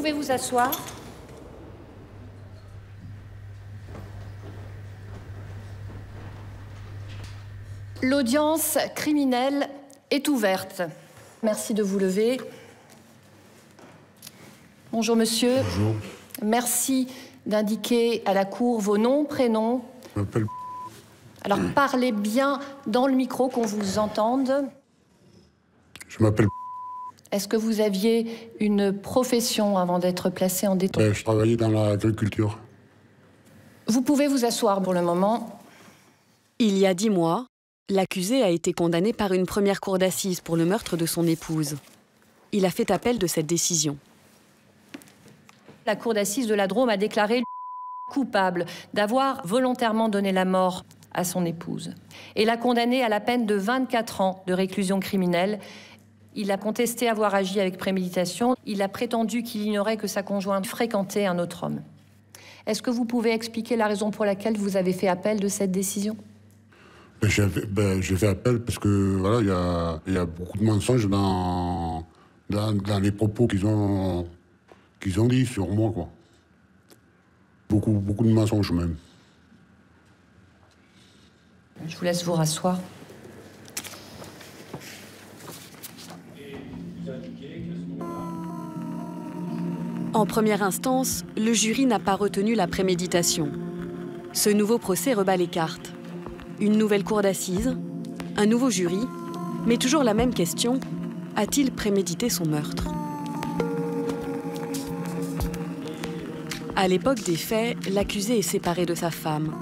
pouvez vous asseoir. L'audience criminelle est ouverte. Merci de vous lever. Bonjour, monsieur. Bonjour. Merci d'indiquer à la cour vos noms, prénoms. Je m'appelle... Alors, parlez bien dans le micro, qu'on vous entende. Je m'appelle... Est-ce que vous aviez une profession avant d'être placé en détention? Je travaillais dans l'agriculture. Vous pouvez vous asseoir pour le moment. Il y a 10 mois, l'accusé a été condamné par une première cour d'assises pour le meurtre de son épouse. Il a fait appel de cette décision. La cour d'assises de la Drôme a déclaré coupable d'avoir volontairement donné la mort à son épouse et l'a condamné à la peine de 24 ans de réclusion criminelle. Il a contesté avoir agi avec préméditation. Il a prétendu qu'il ignorait que sa conjointe fréquentait un autre homme. Est-ce que vous pouvez expliquer la raison pour laquelle vous avez fait appel de cette décision? J'ai fait appel parce que voilà, il y a beaucoup de mensonges dans les propos qu'ils ont dit sur moi, quoi. Beaucoup de mensonges même. Je vous laisse vous rasseoir. En première instance, le jury n'a pas retenu la préméditation. Ce nouveau procès rebat les cartes. Une nouvelle cour d'assises, un nouveau jury, mais toujours la même question, a-t-il prémédité son meurtre? À l'époque des faits, l'accusé est séparé de sa femme.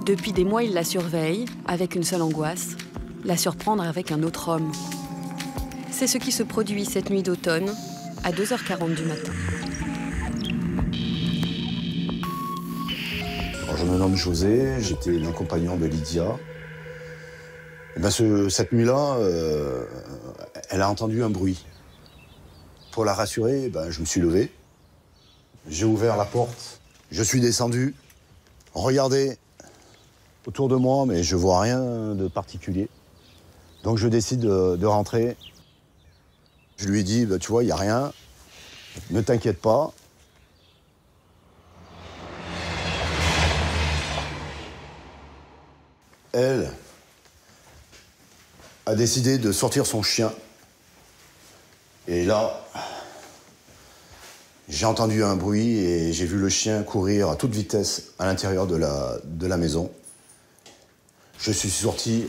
Depuis des mois, il la surveille, avec une seule angoisse, la surprendre avec un autre homme. C'est ce qui se produit cette nuit d'automne, à 2h40 du matin. Alors, je me nomme José, j'étais le compagnon de Lydia. Et ben cette nuit-là, elle a entendu un bruit. Pour la rassurer, je me suis levé. J'ai ouvert la porte, je suis descendu, regardez autour de moi, mais je vois rien de particulier. Donc je décide de rentrer. Je lui ai dit, tu vois, il n'y a rien, ne t'inquiète pas. Elle a décidé de sortir son chien. Et là, j'ai entendu un bruit et j'ai vu le chien courir à toute vitesse à l'intérieur de la maison. Je suis sorti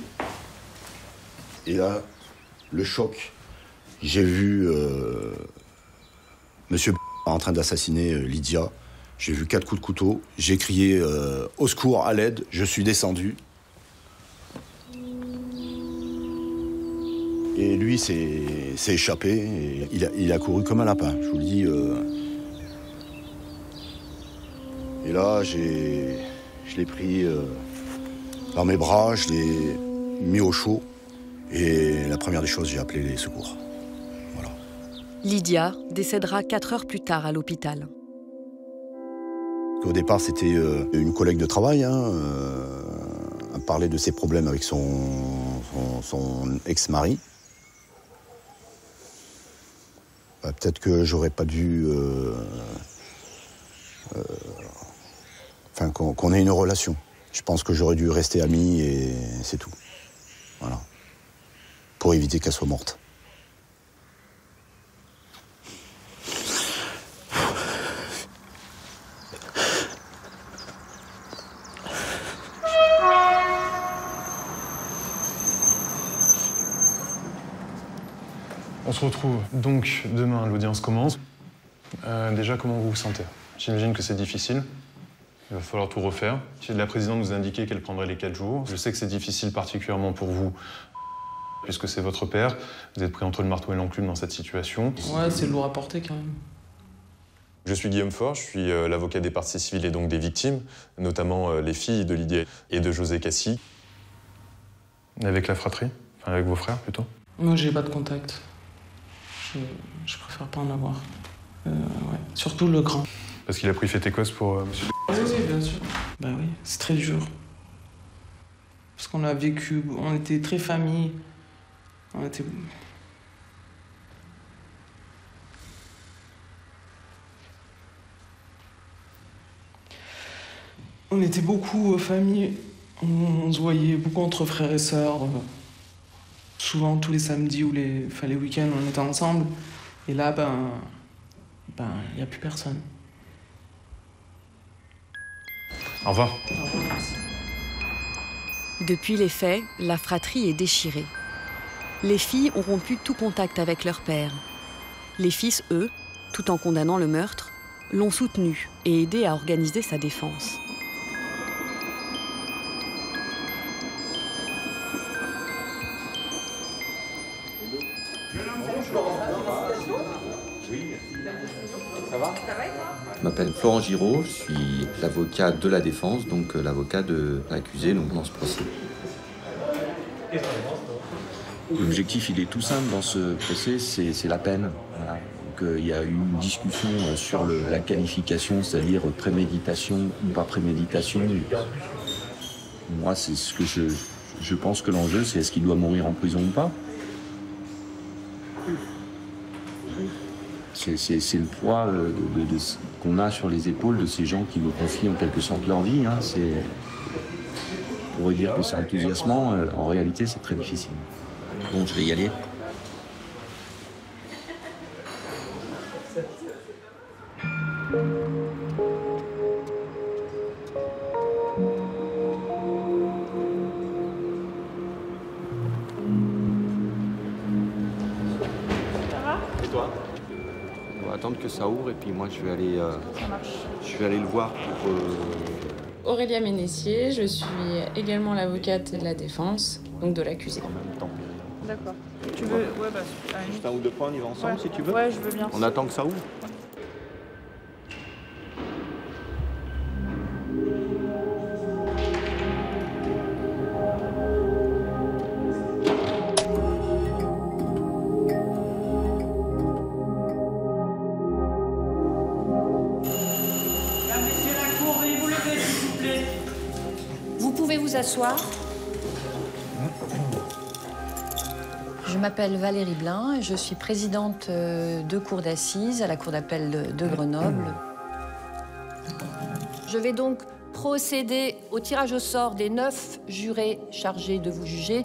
et là, le choc, j'ai vu Monsieur en train d'assassiner Lydia. J'ai vu 4 coups de couteau. J'ai crié au secours, à l'aide. Je suis descendu. Et lui s'est échappé. Et il a couru comme un lapin, je vous le dis. Et là, je l'ai pris dans mes bras, je l'ai mis au chaud. Et la première des choses, j'ai appelé les secours. Voilà. Lydia décédera 4 heures plus tard à l'hôpital. Au départ, c'était une collègue de travail. Elle parlait de ses problèmes avec son ex-mari. Peut-être que j'aurais pas dû... qu'on ait une relation. Je pense que j'aurais dû rester amis et c'est tout. Voilà. Pour éviter qu'elle soit morte. On se retrouve donc demain, l'audience commence. Déjà, comment vous vous sentez? J'imagine que c'est difficile. Il va falloir tout refaire. La présidente nous a indiqué qu'elle prendrait les 4 jours. Je sais que c'est difficile particulièrement pour vous, puisque c'est votre père. Vous êtes pris entre le marteau et l'enclume dans cette situation. Ouais, c'est lourd à porter quand même. Je suis Guillaume Faure, je suis l'avocat des parties civiles et donc des victimes, notamment les filles de Lydia et de José Cassi. Avec la fratrie? Enfin, avec vos frères, plutôt? Moi, j'ai pas de contact. Je préfère pas en avoir. Ouais. Surtout le grand. Parce qu'il a pris fait écosse pour monsieur... Oui, bien sûr. Bah oui, c'est très dur. Parce qu'on a vécu, on était très famille. On était... On était beaucoup famille, on se voyait beaucoup entre frères et sœurs. Souvent tous les samedis ou les week-ends, on était ensemble. Et là, il n'y a plus personne. Au revoir. Depuis les faits, la fratrie est déchirée. Les filles ont rompu tout contact avec leur père. Les fils, eux, tout en condamnant le meurtre, l'ont soutenu et aidé à organiser sa défense. Je m'appelle Florent Giraud, je suis l'avocat de la défense, donc l'avocat de l'accusé dans ce procès. L'objectif, il est tout simple dans ce procès, c'est la peine. Voilà. Donc, il y a eu une discussion sur la qualification, c'est-à-dire préméditation ou pas préméditation. Moi, c'est ce que je pense que l'enjeu, c'est est-ce qu'il doit mourir en prison ou pas. C'est le poids qu'on a sur les épaules de ces gens qui nous confient en quelque sorte leur vie. Hein. On pourrait dire que c'est enthousiasmant, en réalité c'est très difficile. Bon, je vais y aller. On va attendre que ça ouvre et puis moi je vais aller le voir pour... Aurélia Ménessier, je suis également l'avocate de la défense, donc de l'accusé. En même temps. D'accord. Tu veux... Ouais, Juste un ou deux points, on y va ensemble si tu veux. Ouais, je veux bien. On attend que ça ouvre. Vous pouvez vous asseoir. Je m'appelle Valérie Blin et je suis présidente de cour d'assises à la cour d'appel de Grenoble. Je vais donc procéder au tirage au sort des 9 jurés chargés de vous juger.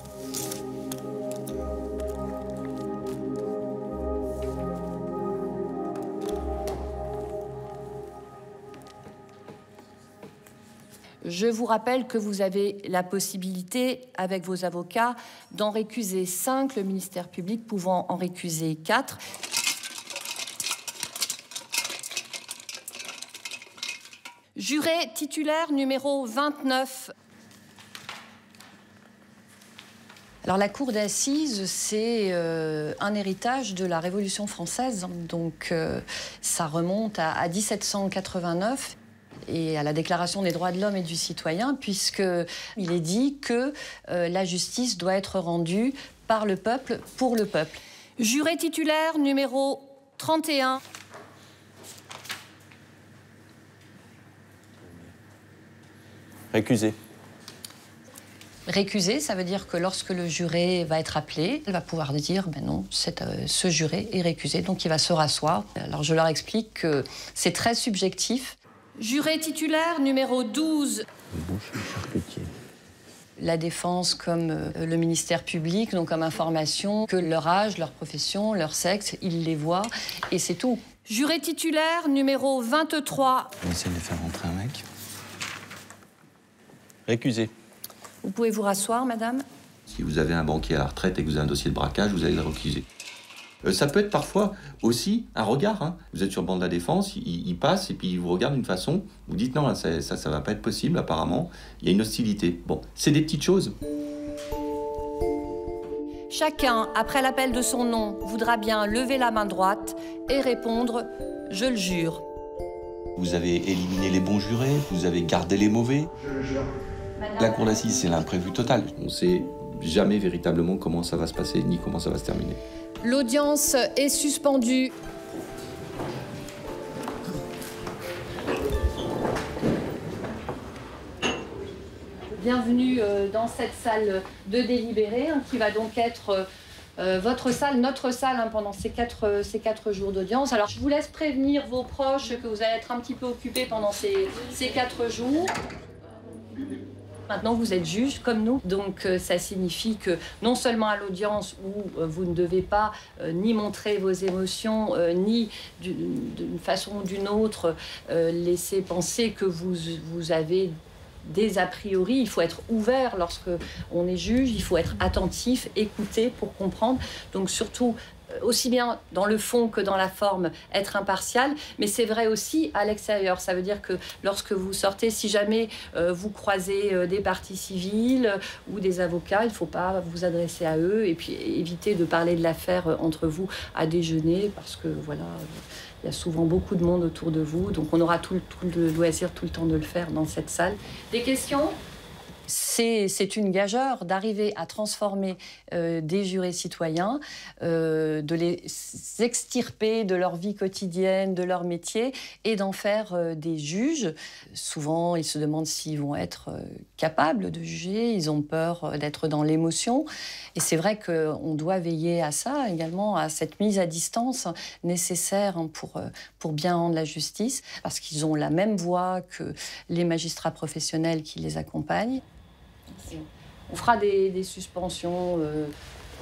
Je vous rappelle que vous avez la possibilité, avec vos avocats, d'en récuser 5, le ministère public pouvant en récuser 4. Juré titulaire numéro 29. Alors la cour d'assises, c'est un héritage de la Révolution française, donc ça remonte à 1789. Et à la Déclaration des droits de l'homme et du citoyen, puisqu'il est dit que la justice doit être rendue par le peuple, pour le peuple. Juré titulaire numéro 31. Récusé. Récusé, ça veut dire que lorsque le juré va être appelé, elle va pouvoir dire ben non, ce juré est récusé, donc il va se rasseoir. Alors je leur explique que c'est très subjectif. Juré titulaire numéro 12. Boucher, charcutier. La défense comme le ministère public, donc comme information, que leur âge, leur profession, leur sexe, ils les voient et c'est tout. Juré titulaire numéro 23. On essaie de faire rentrer un mec. Récusé. Vous pouvez vous rasseoir, madame. Si vous avez un banquier à la retraite et que vous avez un dossier de braquage, vous allez le récuser. Ça peut être parfois aussi un regard. Hein. Vous êtes sur le banc de la défense, il passe et puis il vous regarde d'une façon. Vous dites non, là, ça va pas être possible apparemment. Il y a une hostilité. Bon, c'est des petites choses. Chacun, après l'appel de son nom, voudra bien lever la main droite et répondre « Je le jure ». Vous avez éliminé les bons jurés, vous avez gardé les mauvais. La cour d'assises, c'est l'imprévu total. On ne sait jamais véritablement comment ça va se passer ni comment ça va se terminer. L'audience est suspendue. Bienvenue dans cette salle de délibéré, qui va donc être votre salle, notre salle, pendant ces quatre jours d'audience. Alors, je vous laisse prévenir vos proches que vous allez être un petit peu occupés pendant ces 4 jours. Maintenant, vous êtes juge comme nous, donc ça signifie que non seulement à l'audience où vous ne devez pas ni montrer vos émotions, ni d'une façon ou d'une autre laisser penser que vous avez des a priori, il faut être ouvert lorsque on est juge, il faut être attentif, écouter pour comprendre. Donc surtout, aussi bien dans le fond que dans la forme, être impartial, mais c'est vrai aussi à l'extérieur. Ça veut dire que lorsque vous sortez, si jamais vous croisez des parties civiles ou des avocats, il ne faut pas vous adresser à eux et puis éviter de parler de l'affaire entre vous à déjeuner parce que voilà, il y a souvent beaucoup de monde autour de vous, donc on aura tout le loisir, tout le temps de le faire dans cette salle. Des questions ? C'est une gageure d'arriver à transformer des jurés citoyens, de les extirper de leur vie quotidienne, de leur métier, et d'en faire des juges. Souvent, ils se demandent s'ils vont être capables de juger, ils ont peur d'être dans l'émotion. Et c'est vrai qu'on doit veiller à ça également, à cette mise à distance nécessaire pour bien rendre la justice, parce qu'ils ont la même voix que les magistrats professionnels qui les accompagnent. On fera des suspensions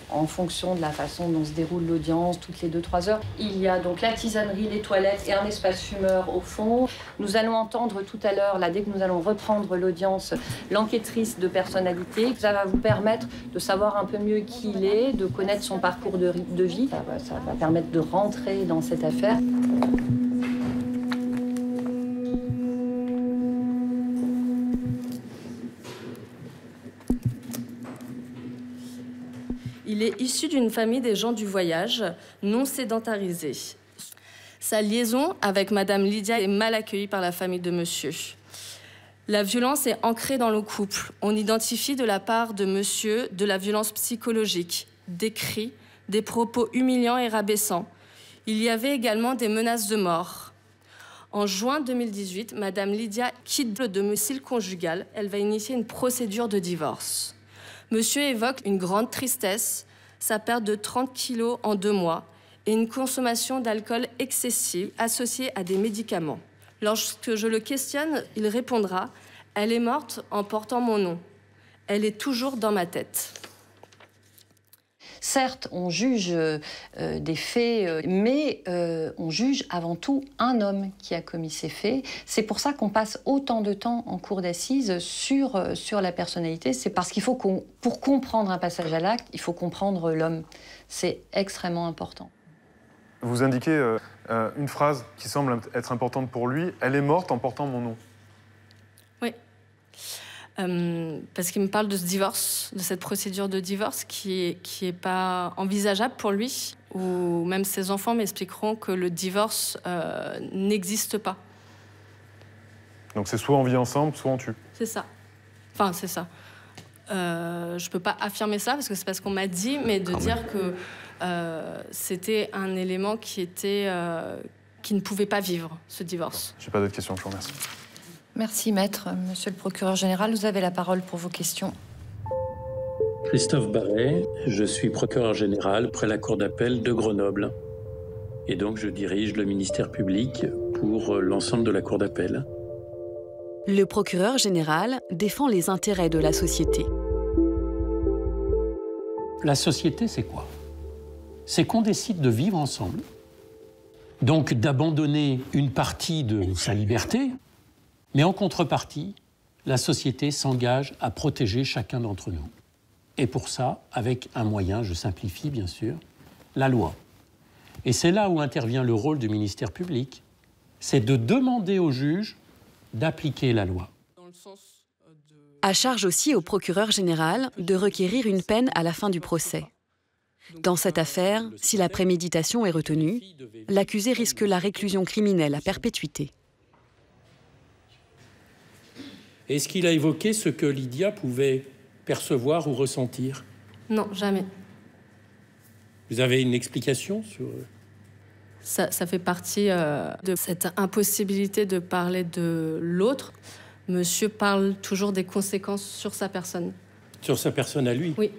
en fonction de la façon dont se déroule l'audience, toutes les 2-3 heures. Il y a donc la tisanerie, les toilettes et un espace fumeur au fond. Nous allons entendre tout à l'heure, là, dès que nous allons reprendre l'audience, l'enquêtrice de personnalité. Ça va vous permettre de savoir un peu mieux qui il est, de connaître son parcours de vie. Ça va permettre de rentrer dans cette affaire. Il est issu d'une famille des gens du voyage, non sédentarisés. Sa liaison avec Madame Lydia est mal accueillie par la famille de monsieur. La violence est ancrée dans le couple. On identifie de la part de monsieur de la violence psychologique, des cris, des propos humiliants et rabaissants. Il y avait également des menaces de mort. En juin 2018, Madame Lydia quitte le domicile conjugal. Elle va initier une procédure de divorce. Monsieur évoque une grande tristesse, sa perte de 30 kilos en 2 mois et une consommation d'alcool excessive associée à des médicaments. Lorsque je le questionne, il répondra « Elle est morte en portant mon nom. Elle est toujours dans ma tête ». Certes, on juge des faits, mais on juge avant tout un homme qui a commis ces faits. C'est pour ça qu'on passe autant de temps en cour d'assises sur la personnalité. C'est parce qu'il faut pour comprendre un passage à l'acte, il faut comprendre l'homme. C'est extrêmement important. Vous indiquez une phrase qui semble être importante pour lui. « Elle est morte en portant mon nom ». Oui. Parce qu'il me parle de ce divorce, de cette procédure de divorce qui est pas envisageable pour lui, ou même ses enfants m'expliqueront que le divorce n'existe pas. Donc c'est soit on vit ensemble, soit on tue. C'est ça. Enfin, c'est ça. Je peux pas affirmer ça parce que c'est parce qu'on m'a dit, mais de dire que c'était un élément qui ne pouvait pas vivre, ce divorce. J'ai pas d'autres questions, je vous remercie. Merci, maître. Monsieur le procureur général, vous avez la parole pour vos questions. Christophe Barret, je suis procureur général près la Cour d'appel de Grenoble. Et donc, je dirige le ministère public pour l'ensemble de la Cour d'appel. Le procureur général défend les intérêts de la société. La société, c'est quoi? C'est qu'on décide de vivre ensemble, donc d'abandonner une partie de sa liberté, mais en contrepartie, la société s'engage à protéger chacun d'entre nous. Et pour ça, avec un moyen, je simplifie bien sûr, la loi. Et c'est là où intervient le rôle du ministère public, c'est de demander au juge d'appliquer la loi. À charge aussi au procureur général de requérir une peine à la fin du procès. Dans cette affaire, si la préméditation est retenue, l'accusé risque la réclusion criminelle à perpétuité. Est-ce qu'il a évoqué ce que Lydia pouvait percevoir ou ressentir? Non, jamais. Vous avez une explication sur... Ça fait partie de cette impossibilité de parler de l'autre. Monsieur parle toujours des conséquences sur sa personne. Sur sa personne à lui? Oui.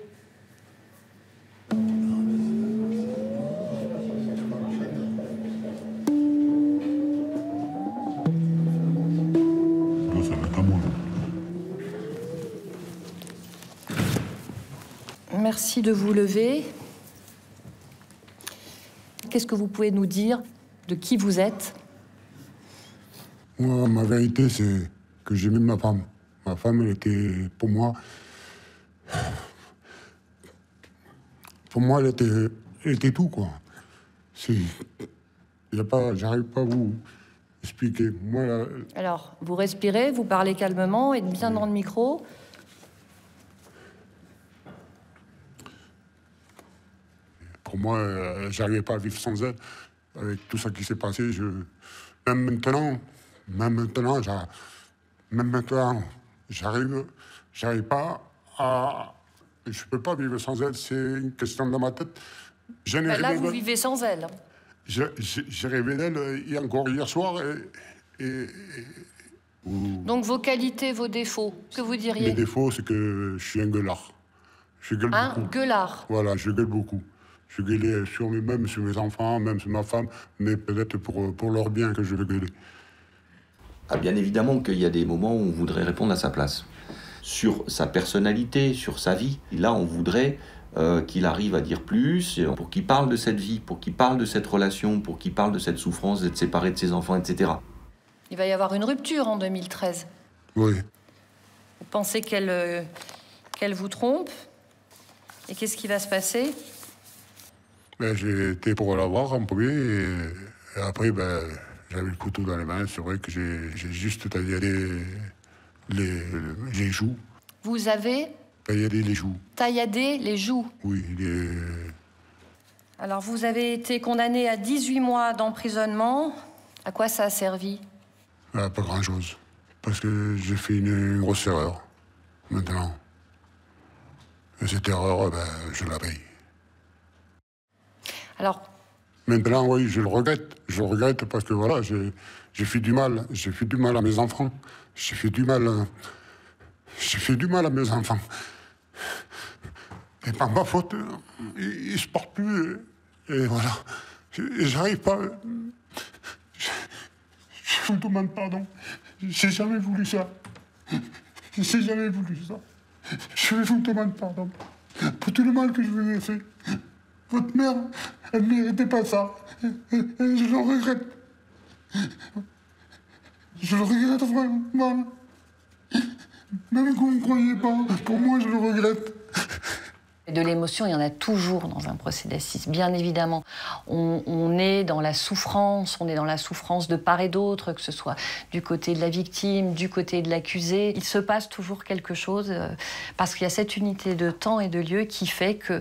merci de vous lever. Qu'est-ce que vous pouvez nous dire de qui vous êtes? Moi, ma vérité, c'est que j'aimais ma femme. Ma femme, elle était, pour moi, elle était tout, quoi. J'arrive pas à vous expliquer. Moi, là, Alors, vous respirez, vous parlez calmement et bien dans le micro. pour moi, j'arrivais pas à vivre sans elle. Avec tout ça qui s'est passé, même maintenant, j'arrive pas à... Je peux pas vivre sans elle, c'est une question dans ma tête. Là, vous vivez sans elle. J'ai rêvé d'elle hier soir Donc vos qualités, vos défauts, que vous diriez? Les défauts, c'est que je suis un gueulard. Je gueule beaucoup. Gueulard. Voilà, je gueule beaucoup. Je gueulais même sur mes enfants, même sur ma femme, mais peut-être pour leur bien que je vais gueuler. Ah, bien évidemment qu'il y a des moments où on voudrait répondre à sa place. Sur sa personnalité, sur sa vie. Là, on voudrait qu'il arrive à dire plus, pour qu'il parle de cette vie, pour qu'il parle de cette relation, pour qu'il parle de cette souffrance d'être séparé de ses enfants, etc. Il va y avoir une rupture en 2013. Oui. Vous pensez qu'elle vous trompe? Et qu'est-ce qui va se passer? J'ai été pour la voir en premier, et après, j'avais le couteau dans les mains. C'est vrai que j'ai juste tailladé les joues. Vous avez tailladé les joues. Tailladé les joues? Oui. Alors, vous avez été condamné à 18 mois d'emprisonnement. À quoi ça a servi? Pas grand-chose. Parce que j'ai fait une grosse erreur, maintenant. Et cette erreur, je la paye. Alors... Maintenant, oui, je le regrette. Je le regrette parce que, voilà, j'ai fait du mal. J'ai fait du mal à mes enfants. J'ai fait du mal à mes enfants. Et par ma faute, ils ne se portent plus. Et voilà. Et j'arrive pas... Je vous demande pardon. J'ai jamais voulu ça. J'ai jamais voulu ça. Je vous demande pardon pour tout le mal que je vous ai fait. Votre mère, elle ne méritait pas ça. Et je le regrette. Je le regrette vraiment. Même que vous ne croyez pas, pour moi, je le regrette. De l'émotion, il y en a toujours dans un procès d'assises, bien évidemment. On est dans la souffrance, de part et d'autre, que ce soit du côté de la victime, du côté de l'accusé. Il se passe toujours quelque chose, parce qu'il y a cette unité de temps et de lieu qui fait que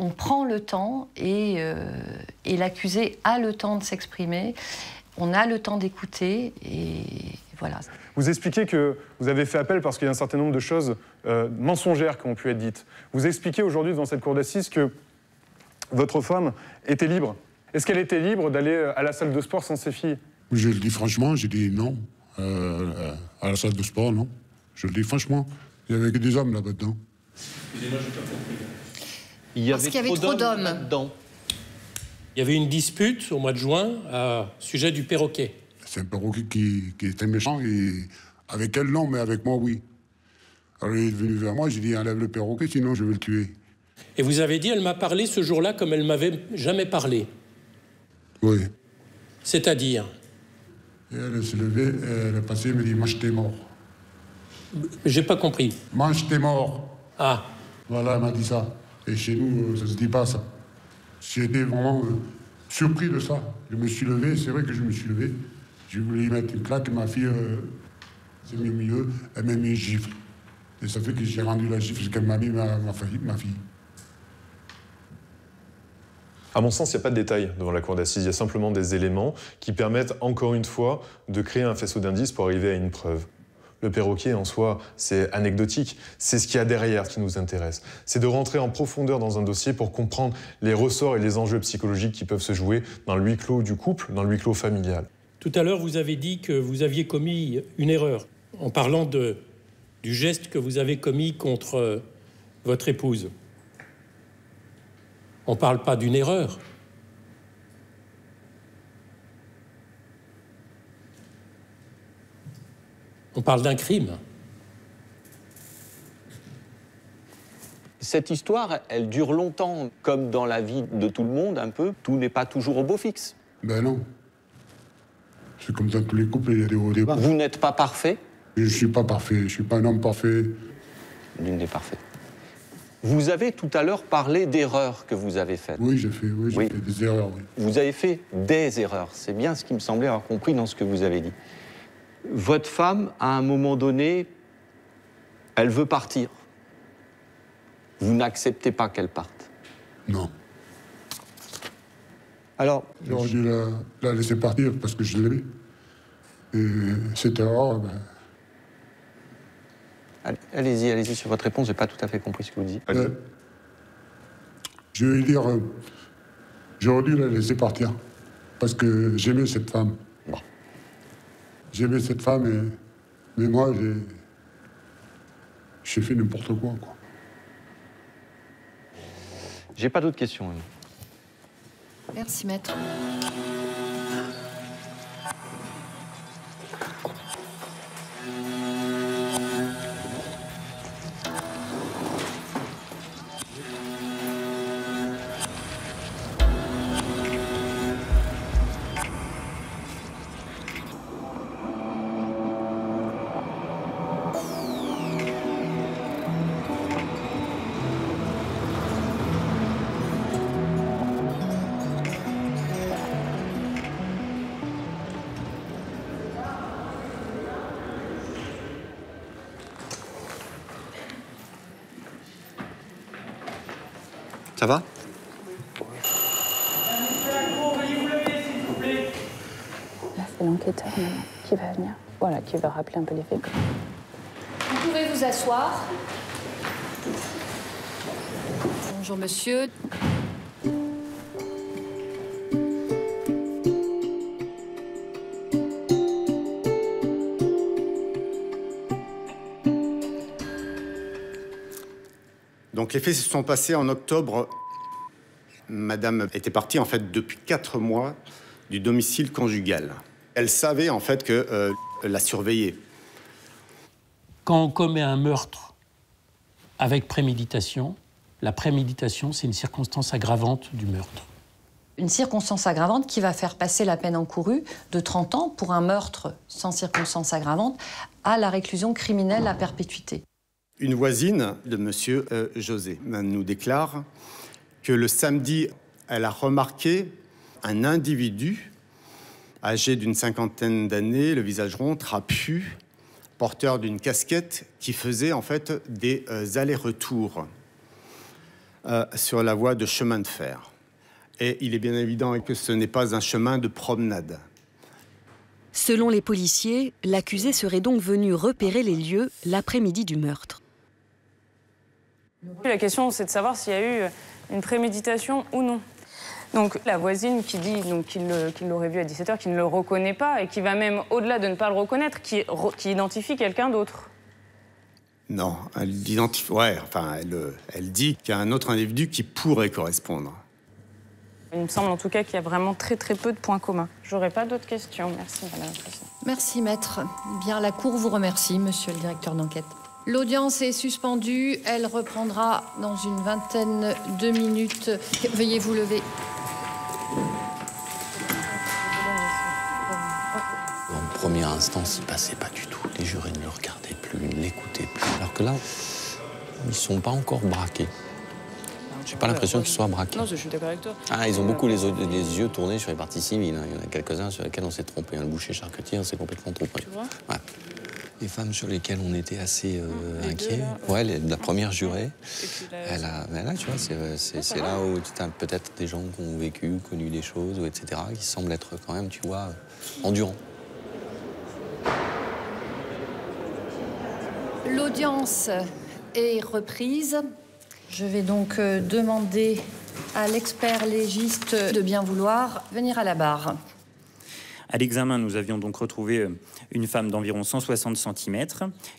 on prend le temps et l'accusé a le temps de s'exprimer, on a le temps d'écouter et voilà. Vous expliquez que vous avez fait appel parce qu'il y a un certain nombre de choses mensongères qui ont pu être dites. Vous expliquez aujourd'hui devant cette cour d'assises que votre femme était libre. Est-ce qu'elle était libre d'aller à la salle de sport sans ses filles? Je le dis franchement, j'ai dit non. À la salle de sport, non. Je le dis franchement. Il n'y avait que des hommes là-dedans. Excusez-moi, je n'ai pas compris. Parce qu'il y avait trop d'hommes là-dedans. Il y avait une dispute au mois de juin à sujet du perroquet. C'est un perroquet qui était méchant. Et avec elle, non, mais avec moi, oui. Alors il est venu vers moi, j'ai dit enlève le perroquet, sinon je vais le tuer. Et vous avez dit, elle m'a parlé ce jour-là comme elle m'avait jamais parlé. Oui. C'est-à-dire? Et elle s'est levée, elle est passée, elle me dit mange tes morts. J'ai pas compris. Mange tes morts. Ah. Voilà, elle m'a dit ça. Et chez nous, ça se dit pas ça. J'ai été vraiment surpris de ça. Je me suis levé, c'est vrai que je me suis levé. Je voulais lui mettre une claque, ma fille s'est mise au milieu, elle m'a mis une gifle. Et ça fait que j'ai rendu la gifle qu'elle m'a mis ma fille. À mon sens, il n'y a pas de détails devant la cour d'assises, il y a simplement des éléments qui permettent, encore une fois, de créer un faisceau d'indices pour arriver à une preuve. Le perroquet, en soi, c'est anecdotique. C'est ce qu'il y a derrière qui nous intéresse. C'est de rentrer en profondeur dans un dossier pour comprendre les ressorts et les enjeux psychologiques qui peuvent se jouer dans le huis clos du couple, dans le huis clos familial. Tout à l'heure, vous avez dit que vous aviez commis une erreur en parlant du geste que vous avez commis contre votre épouse. On ne parle pas d'une erreur. On parle d'un crime. Cette histoire, elle dure longtemps, comme dans la vie de tout le monde, un peu. Tout n'est pas toujours au beau fixe. Ben non. C'est comme dans tous les couples, il y a des hauts et des bas. Vous n'êtes pas parfait? Je ne suis pas parfait, je ne suis pas un homme parfait. L'une des parfaits. Vous avez tout à l'heure parlé d'erreurs que vous avez faites. Oui, j'ai fait des erreurs, oui. Vous avez fait des erreurs. C'est bien ce qui me semblait avoir compris dans ce que vous avez dit. Votre femme, à un moment donné, elle veut partir. Vous n'acceptez pas qu'elle parte? Non. Alors, j'aurais dû la laisser partir parce que je l'aimais. Et cette erreur, ben... Allez-y sur votre réponse, j'ai pas tout à fait compris ce que vous dites. Je vais dire, j'aurais dû la laisser partir parce que j'aimais cette femme. Bon. J'aimais cette femme, mais moi, j'ai fait n'importe quoi. J'ai pas d'autres questions. Merci, maître. Ça va? Là, c'est l'enquêteur maintenant qui va venir. Voilà, qui va rappeler un peu les faits. Vous pouvez vous asseoir. Bonjour, monsieur. Donc les faits se sont passés en octobre. Madame était partie en fait depuis 4 mois du domicile conjugal. Elle savait en fait que la surveillait. Quand on commet un meurtre avec préméditation, la préméditation, c'est une circonstance aggravante du meurtre. Une circonstance aggravante qui va faire passer la peine encourue de 30 ans pour un meurtre sans circonstance aggravante à la réclusion criminelle à perpétuité. Une voisine de monsieur José nous déclare que le samedi, elle a remarqué un individu âgé d'une 50aine d'années, le visage rond, trapu, porteur d'une casquette, qui faisait en fait des allers-retours sur la voie de chemin de fer. Et il est bien évident que ce n'est pas un chemin de promenade. Selon les policiers, l'accusé serait donc venu repérer les lieux l'après-midi du meurtre. La question, c'est de savoir s'il y a eu une préméditation ou non. Donc la voisine qui dit qu'il l'aurait vu à 17h, qui ne le reconnaît pas et qui va même au-delà de ne pas le reconnaître, qui identifie quelqu'un d'autre. Non, elle identifie. Ouais, enfin, elle dit qu'il y a un autre individu qui pourrait correspondre. Il me semble en tout cas qu'il y a vraiment très peu de points communs. J'aurais pas d'autres questions. Merci, madame la présidente. Merci, maître. Bien, la Cour vous remercie, monsieur le directeur d'enquête. L'audience est suspendue. Elle reprendra dans une vingtaine de minutes. Veuillez vous lever. En première instance, il passait pas du tout. Les jurés ne le regardaient plus, ne l'écoutaient plus. Alors que là, ils sont pas encore braqués. J'ai pas l'impression qu'ils soient braqués. Non, je suis d'accord avec toi. Ah, ils ont beaucoup les yeux tournés sur les parties civiles. Il y en a quelques-uns sur lesquels on s'est trompé. Le boucher charcutier, on s'est complètement trompé. Tu vois ? Ouais. Les femmes sur lesquelles on était assez inquiets. Ouais, la première jurée. Elle a, tu vois, c'est là où tu as peut-être des gens qui ont vécu, connu des choses, etc., qui semblent être quand même, tu vois, endurants. L'audience est reprise. Je vais donc demander à l'expert légiste de bien vouloir venir à la barre. À l'examen, nous avions donc retrouvé une femme d'environ 160 cm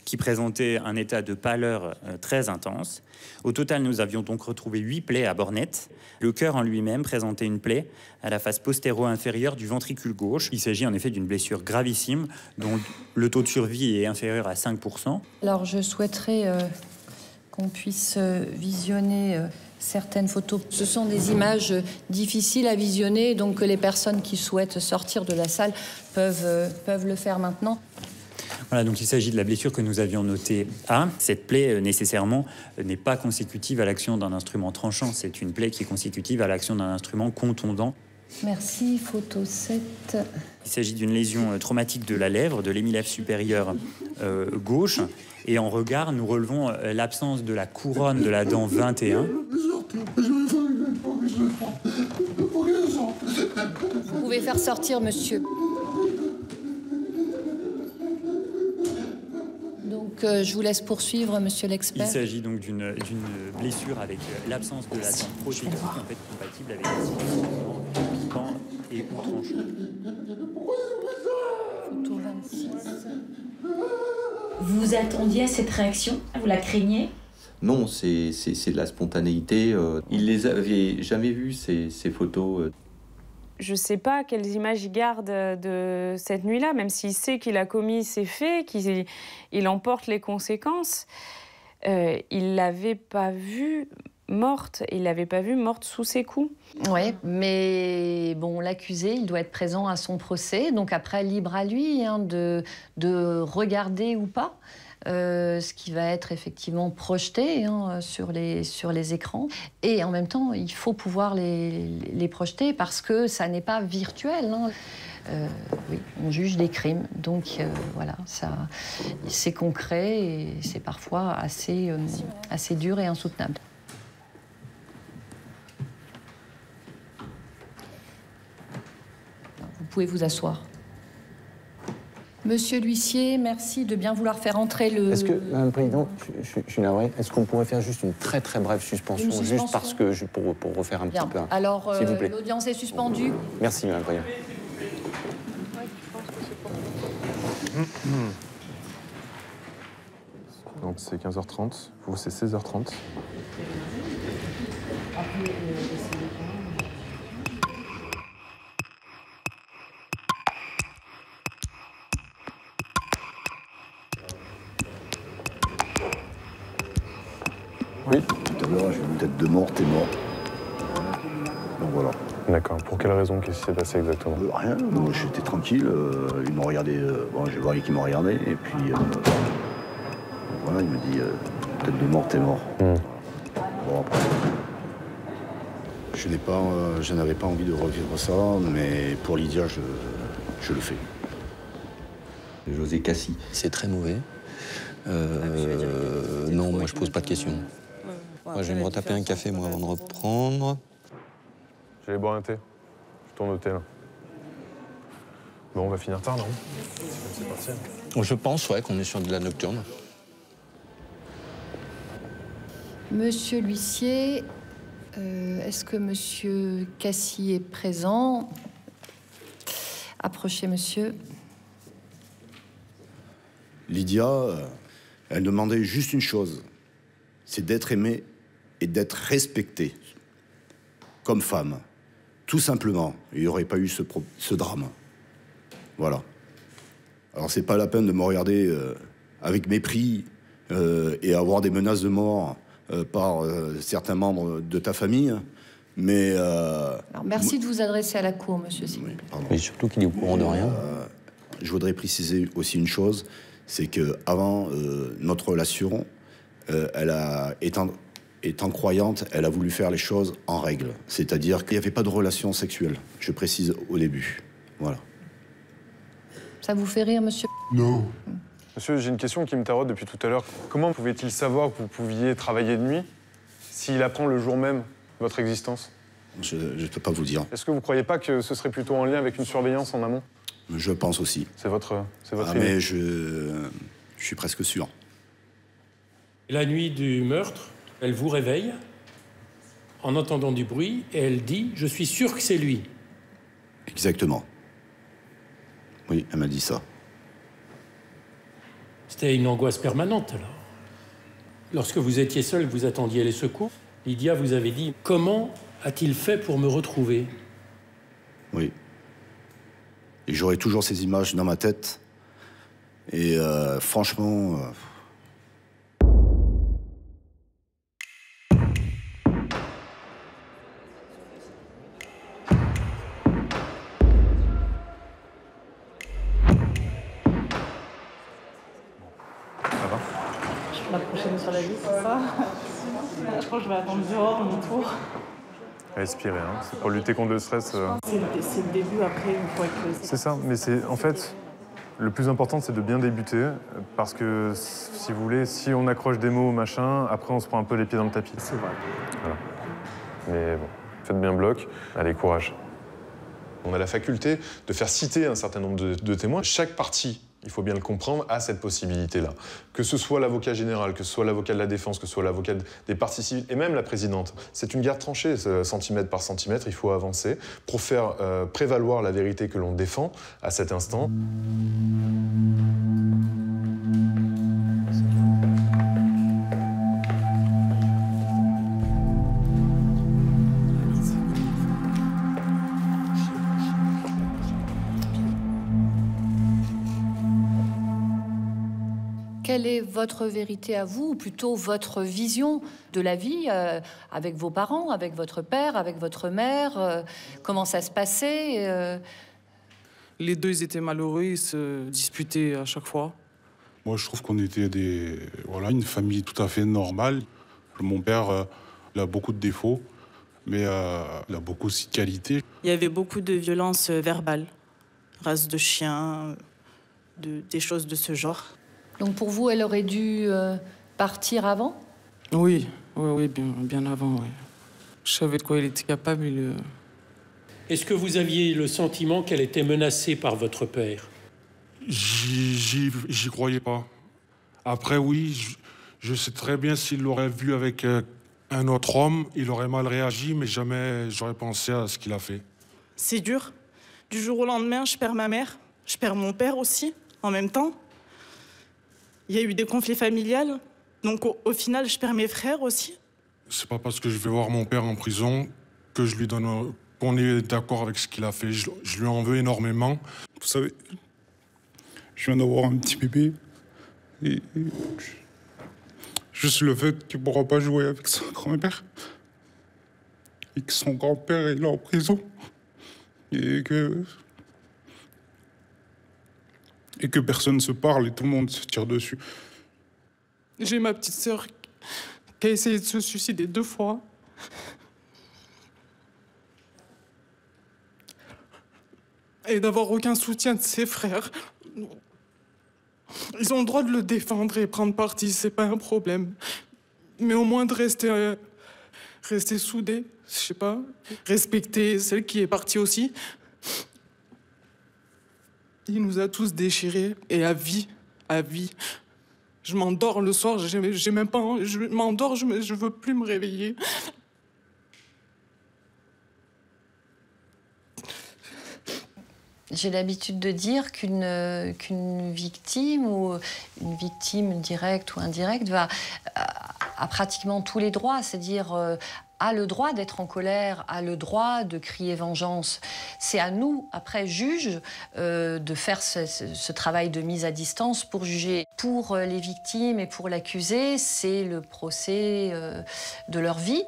qui présentait un état de pâleur très intense. Au total, nous avions donc retrouvé 8 plaies à bornette. Le cœur en lui-même présentait une plaie à la face postéro-inférieure du ventricule gauche. Il s'agit en effet d'une blessure gravissime dont le taux de survie est inférieur à 5%. Alors, je souhaiterais qu'on puisse visionner certaines photos. Ce sont des images difficiles à visionner, donc les personnes qui souhaitent sortir de la salle peuvent le faire maintenant. Voilà, donc il s'agit de la blessure que nous avions notée A. Cette plaie, nécessairement, n'est pas consécutive à l'action d'un instrument tranchant. C'est une plaie qui est consécutive à l'action d'un instrument contondant. Merci, photo 7. Il s'agit d'une lésion traumatique de la lèvre, de l'hémilèvre supérieure gauche. Et en regard, nous relevons l'absence de la couronne de la dent 21. Vous pouvez faire sortir, monsieur. Donc, je vous laisse poursuivre, monsieur l'expert. Il s'agit donc d'une blessure avec l'absence de la dent prothétique, en fait, compatible avec la situation piquant et ou tranchant. Photo 26. Vous vous attendiez à cette réaction? Vous la craignez? Non, c'est de la spontanéité. Il les avait jamais vues, ces photos. Je ne sais pas quelles images il garde de cette nuit-là, même s'il sait qu'il a commis ces faits, qu'il en porte les conséquences. Il ne l'avait pas vue morte, il ne l'avait pas vue morte sous ses coups. Oui, mais bon, l'accusé, il doit être présent à son procès, donc après, libre à lui de regarder ou pas. Ce qui va être effectivement projeté sur les écrans. Et en même temps, il faut pouvoir les projeter parce que ça n'est pas virtuel. Oui, on juge des crimes. Donc voilà, c'est concret et c'est parfois assez dur et insoutenable. Vous pouvez vous asseoir. Monsieur l'huissier, merci de bien vouloir faire entrer le... Est-ce que, Madame la Présidente, je suis navré, est-ce qu'on pourrait faire juste une très très brève suspension, juste parce que, pour refaire un petit peu... Alors, s'il vous plaît. l'audience est suspendue. Merci, Madame la Présidente. Donc c'est 15h30, vous c'est 16h30. Oui. Tout à l'heure, j'ai une tête de mort, t'es mort. Donc voilà. D'accord. Pour quelle raison? Qu'est-ce qui s'est passé exactement? Rien. Moi, j'étais tranquille. Ils m'ont regardé. Bon, j'ai voyé qu'ils m'ont regardé. Et puis, voilà, il m'a dit tête de mort, t'es mort. Bon, après. Je n'avais pas envie de revivre ça, mais pour Lydia, je le fais. José Cassi. C'est très mauvais. Non, moi, je pose pas de questions. Moi, je vais me retaper un café, moi, avant de reprendre. J'allais boire un thé. Je tourne au thé, là. Bon, on va finir tard, non? C'est parti. Je pense, ouais, qu'on est sur de la nocturne. Monsieur l'huissier, est-ce que monsieur Cassi est présent? Approchez, monsieur. Lydia, elle demandait juste une chose, c'est d'être aimée et d'être respectée comme femme. Tout simplement. Il n'y aurait pas eu ce drame. Voilà. Alors, c'est pas la peine de me regarder avec mépris et avoir des menaces de mort par certains membres de ta famille, mais... Alors, merci de vous adresser à la cour, monsieur, s'il vous plaît. Mais surtout qu'il est au courant de rien. Je voudrais préciser aussi une chose, c'est qu'avant notre relation, étant croyante, elle a voulu faire les choses en règle. C'est-à-dire qu'il n'y avait pas de relation sexuelle, je précise au début. Voilà. Ça vous fait rire, monsieur? Non. Monsieur, j'ai une question qui me taraude depuis tout à l'heure. Comment pouvait-il savoir que vous pouviez travailler de nuit s'il apprend le jour même votre existence? Je ne peux pas vous dire. Est-ce que vous ne croyez pas que ce serait plutôt en lien avec une surveillance en amont? Je pense aussi. C'est votre idée. Mais je suis presque sûr. La nuit du meurtre, elle vous réveille en entendant du bruit et elle dit « Je suis sûr que c'est lui ». Exactement. Oui, elle m'a dit ça. C'était une angoisse permanente, alors. Lorsque vous étiez seul, vous attendiez les secours. Lydia vous avait dit « Comment a-t-il fait pour me retrouver ?» Oui. Et j'aurai toujours ces images dans ma tête. Et franchement... La prochaine sur la liste, c'est ça? Je crois que je vais attendre dehors mon tour. Respirer, hein. C'est pour lutter contre le stress. C'est le début après, une fois que... C'est ça, mais c'est en fait, le plus important, c'est de bien débuter, parce que, si vous voulez, si on accroche des mots, machin, après on se prend un peu les pieds dans le tapis. C'est vrai. Voilà. Mais bon, faites bien bloc, allez, courage. On a la faculté de faire citer un certain nombre de témoins. Chaque partie, il faut bien le comprendre, a cette possibilité-là. Que ce soit l'avocat général, que ce soit l'avocat de la défense, que ce soit l'avocat des parties civiles, et même la présidente. C'est une guerre tranchée, centimètre par centimètre, il faut avancer pour faire prévaloir la vérité que l'on défend à cet instant. Quelle est votre vérité à vous, ou plutôt votre vision de la vie avec vos parents, avec votre père, avec votre mère? Comment ça se passait? Les deux, ils étaient malheureux, ils se disputaient à chaque fois. Moi, je trouve qu'on était une famille tout à fait normale. Mon père, il a beaucoup de défauts, mais il a beaucoup aussi de qualités. Il y avait beaucoup de violences verbales, race de chien, des choses de ce genre. Donc pour vous, elle aurait dû partir avant? Oui, bien avant, oui. Je savais de quoi il était capable. Est-ce que vous aviez le sentiment qu'elle était menacée par votre père? J'y croyais pas. Après, oui, je sais très bien s'il l'aurait vu avec un autre homme, il aurait mal réagi, mais jamais j'aurais pensé à ce qu'il a fait. C'est dur. Du jour au lendemain, je perds ma mère, je perds mon père aussi, en même temps. Il y a eu des conflits familiaux, donc au final, je perds mes frères aussi. C'est pas parce que je vais voir mon père en prison que je lui donne... qu'on est d'accord avec ce qu'il a fait. Je lui en veux énormément. Vous savez, je viens d'avoir un petit bébé. Et juste le fait qu'il ne pourra pas jouer avec son grand-père. Et que son grand-père est là en prison. Et que personne ne se parle et tout le monde se tire dessus. J'ai ma petite sœur qui a essayé de se suicider 2 fois. Et d'avoir aucun soutien de ses frères. Ils ont le droit de le défendre et prendre parti, c'est pas un problème. Mais au moins de rester soudés, je sais pas, respecter celle qui est partie aussi. Il nous a tous déchirés, et à vie, à vie. Je m'endors le soir, j'ai même pas... Je m'endors, je veux plus me réveiller. J'ai l'habitude de dire qu'une victime, ou une victime directe ou indirecte, a pratiquement tous les droits, c'est-à-dire a le droit d'être en colère, a le droit de crier vengeance. C'est à nous, après juges, de faire ce travail de mise à distance pour juger. Pour les victimes et pour l'accusé, c'est le procès de leur vie.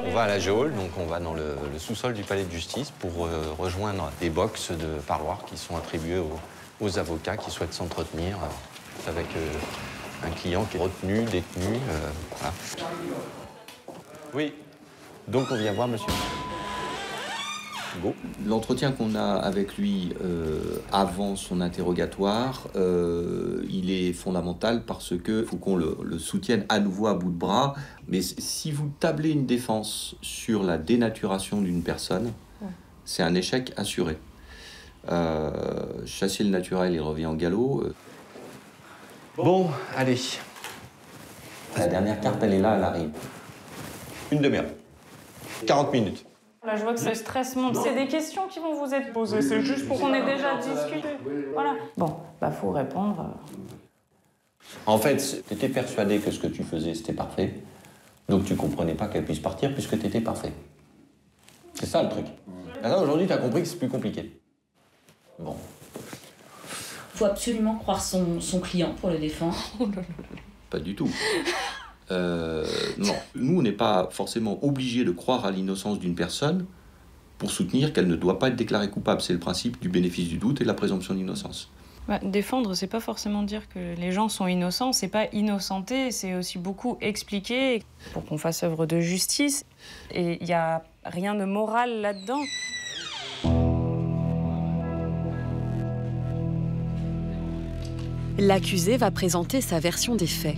On va à la geôle, donc on va dans le sous-sol du palais de justice pour rejoindre des box de parloirs qui sont attribués aux avocats qui souhaitent s'entretenir avec un client qui est retenu, détenu. Voilà. Oui, donc on vient voir monsieur. Bon. L'entretien qu'on a avec lui avant son interrogatoire, il est fondamental parce que faut qu'on le soutienne à nouveau à bout de bras. Mais si vous tablez une défense sur la dénaturation d'une personne, c'est un échec assuré. Chasser le naturel, il revient au galop. Bon, allez. La dernière carte, elle est là, elle arrive. Une demi-heure. 40 minutes. Là, je vois que le stress monte. C'est des questions qui vont vous être posées. C'est juste pour qu'on ait déjà discuté. Voilà. Bon, faut répondre. En fait, tu étais persuadé que ce que tu faisais, c'était parfait. Donc tu comprenais pas qu'elle puisse partir puisque tu étais parfait. C'est ça le truc. Alors aujourd'hui, tu as compris que c'est plus compliqué. Bon. Il faut absolument croire son client pour le défendre. Pas du tout. Non. Nous, on n'est pas forcément obligés de croire à l'innocence d'une personne pour soutenir qu'elle ne doit pas être déclarée coupable. C'est le principe du bénéfice du doute et de la présomption d'innocence. Défendre, c'est pas forcément dire que les gens sont innocents, c'est pas innocenter, c'est aussi beaucoup expliquer pour qu'on fasse œuvre de justice. Et il n'y a rien de moral là-dedans. L'accusé va présenter sa version des faits.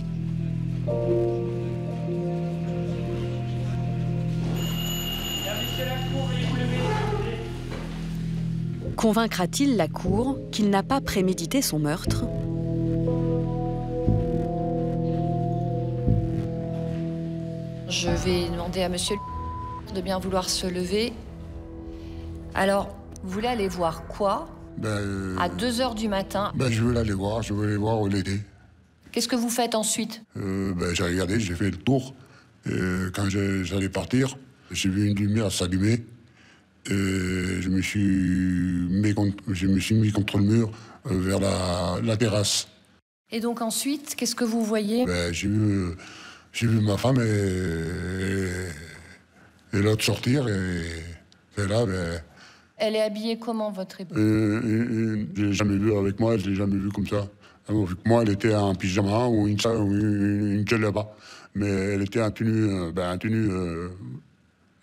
Convaincra-t-il la cour qu'il n'a pas prémédité son meurtre? Je vais demander à monsieur de bien vouloir se lever. Alors, vous voulez aller voir quoi? À 2 h du matin. Je veux aller voir, l'aider. Qu'est-ce que vous faites ensuite? J'ai regardé, j'ai fait le tour. Quand j'allais partir, j'ai vu une lumière s'allumer. Je me suis mis contre le mur vers la terrasse. Et donc ensuite, qu'est-ce que vous voyez? J'ai vu ma femme et l'autre sortir. Et là, elle est habillée comment, votre épouse? Je l'ai jamais vue avec moi, je l'ai jamais vue comme ça. Moi, elle était en pyjama ou une djellaba. Mais elle était en tenue,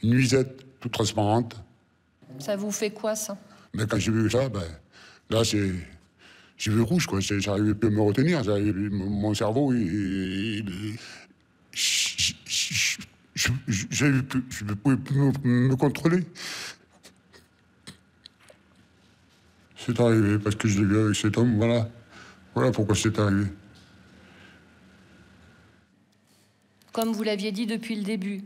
une nuisette toute transparente. Ça vous fait quoi, ça? Mais quand j'ai vu ça, là, j'ai vu rouge, quoi. J'arrivais plus à me retenir. Mon cerveau, je ne pouvais plus me contrôler. C'est arrivé parce que je l'ai vu avec cet homme, voilà. Voilà pourquoi c'est arrivé. Comme vous l'aviez dit depuis le début.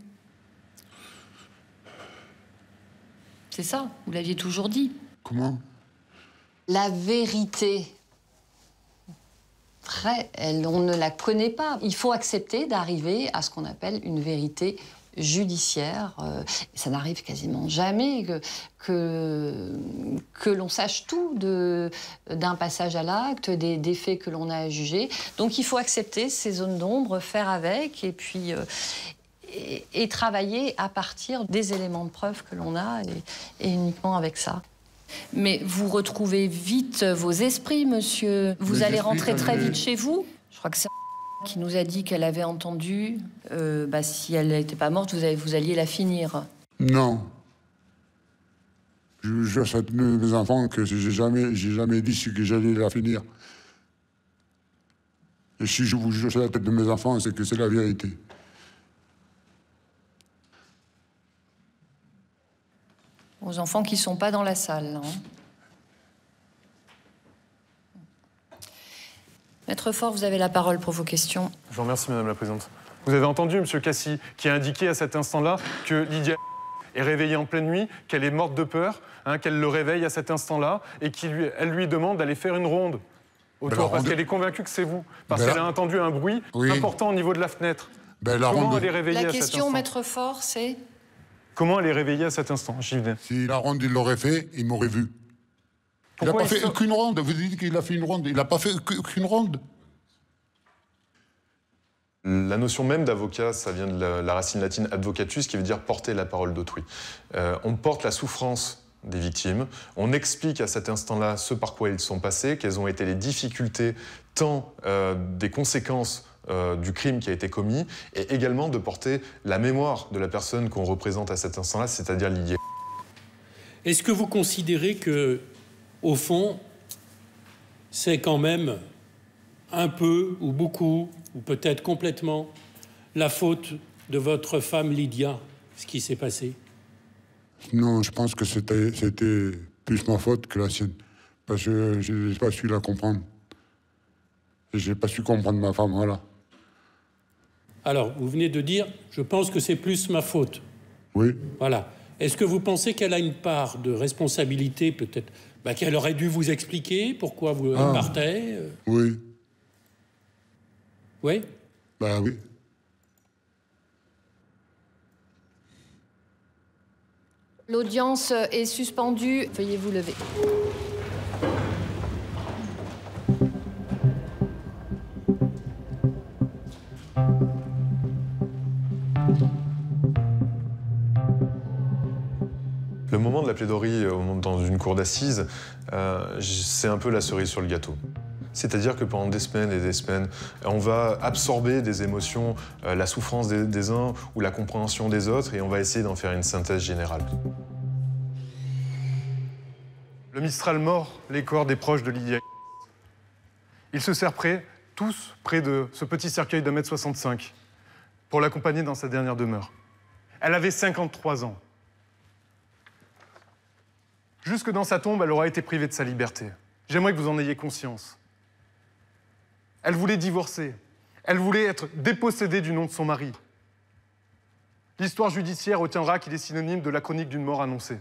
C'est ça, vous l'aviez toujours dit. Comment? La vérité, on ne la connaît pas. Il faut accepter d'arriver à ce qu'on appelle une vérité judiciaire. Ça n'arrive quasiment jamais que l'on sache tout d'un passage à l'acte, des faits que l'on a à juger. Donc il faut accepter ces zones d'ombre, faire avec, et puis et travailler à partir des éléments de preuve que l'on a, et uniquement avec ça. Mais vous retrouvez vite vos esprits, monsieur. Vous allez rentrer très vite chez vous. Je crois que c'est qui nous a dit qu'elle avait entendu, si elle n'était pas morte, vous alliez la finir. Non. Je jure à mes enfants que j'ai jamais dit que j'allais la finir. Et si je vous jure sur la tête de mes enfants, c'est que c'est la vérité. Aux enfants qui ne sont pas dans la salle, hein. Maître Faure, vous avez la parole pour vos questions. Je vous remercie, Madame la Présidente. Vous avez entendu, Monsieur Cassis, qui a indiqué à cet instant-là que Lydia est réveillée en pleine nuit, qu'elle est morte de peur, qu'elle le réveille à cet instant-là, et qu'elle lui demande d'aller faire une ronde autour, parce qu'elle est convaincue que c'est vous, parce qu'elle a entendu un bruit important au niveau de la fenêtre. Comment elle est réveillée à cet instant? La question, Maître Faure, c'est... Comment elle est réveillée à cet instant? J'y venais. Si la ronde, il l'aurait fait, il m'aurait vu. Il n'a pas fait aucune ronde. Vous dites qu'il a fait une ronde. Il n'a pas fait aucune ronde. La notion même d'avocat, ça vient de la racine latine advocatus, qui veut dire porter la parole d'autrui. On porte la souffrance des victimes, on explique à cet instant-là ce par quoi ils sont passés, quelles ont été les difficultés, tant des conséquences du crime qui a été commis, et également de porter la mémoire de la personne qu'on représente à cet instant-là, c'est-à-dire Lydia. Est-ce que vous considérez que, au fond, c'est quand même un peu, ou beaucoup, ou peut-être complètement, la faute de votre femme Lydia, ce qui s'est passé? Non, je pense que c'était plus ma faute que la sienne. Parce que je n'ai pas su la comprendre. Je n'ai pas su comprendre ma femme, voilà. Alors, vous venez de dire, je pense que c'est plus ma faute. Oui. Voilà. Est-ce que vous pensez qu'elle a une part de responsabilité, peut-être, qu'elle aurait dû vous expliquer pourquoi elle partait? Oui. Oui? Ben oui. L'audience est suspendue. Veuillez vous lever. Le moment de la plaidoirie dans une cour d'assises, c'est un peu la cerise sur le gâteau. C'est-à-dire que pendant des semaines et des semaines, on va absorber des émotions, la souffrance des uns ou la compréhension des autres, et on va essayer d'en faire une synthèse générale. Le Mistral mord les corps des proches de Lydia. Ils se serrent tous près de ce petit cercueil d'1,65 m, pour l'accompagner dans sa dernière demeure. Elle avait 53 ans. Jusque dans sa tombe, elle aura été privée de sa liberté. J'aimerais que vous en ayez conscience. Elle voulait divorcer. Elle voulait être dépossédée du nom de son mari. L'histoire judiciaire retiendra qu'il est synonyme de la chronique d'une mort annoncée.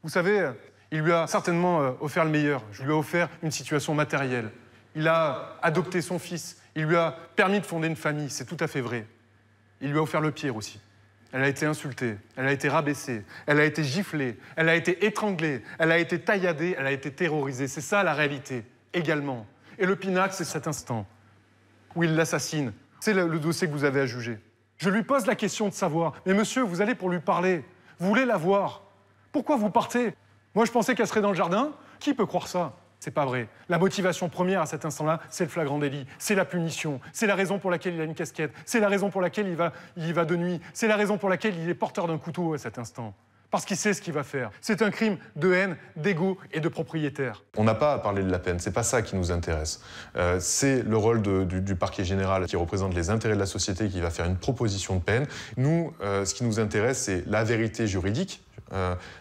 Vous savez, il lui a certainement offert le meilleur. Je lui ai offert une situation matérielle. Il a adopté son fils. Il lui a permis de fonder une famille. C'est tout à fait vrai. Il lui a offert le pire aussi. Elle a été insultée, elle a été rabaissée, elle a été giflée, elle a été étranglée, elle a été tailladée, elle a été terrorisée. C'est ça la réalité, également. Et le pinacle, c'est cet instant où il l'assassine. C'est le dossier que vous avez à juger. Je lui pose la question de savoir, mais monsieur, vous allez pour lui parler, vous voulez la voir. Pourquoi vous partez? Moi, je pensais qu'elle serait dans le jardin. Qui peut croire ça? C'est pas vrai. La motivation première à cet instant-là, c'est le flagrant délit, c'est la punition, c'est la raison pour laquelle il a une casquette, c'est la raison pour laquelle il y va de nuit, c'est la raison pour laquelle il est porteur d'un couteau à cet instant. Parce qu'il sait ce qu'il va faire. C'est un crime de haine, d'ego et de propriétaire. On n'a pas à parler de la peine, c'est pas ça qui nous intéresse. C'est le rôle du parquet général qui représente les intérêts de la société qui va faire une proposition de peine. Nous, ce qui nous intéresse, c'est la vérité juridique,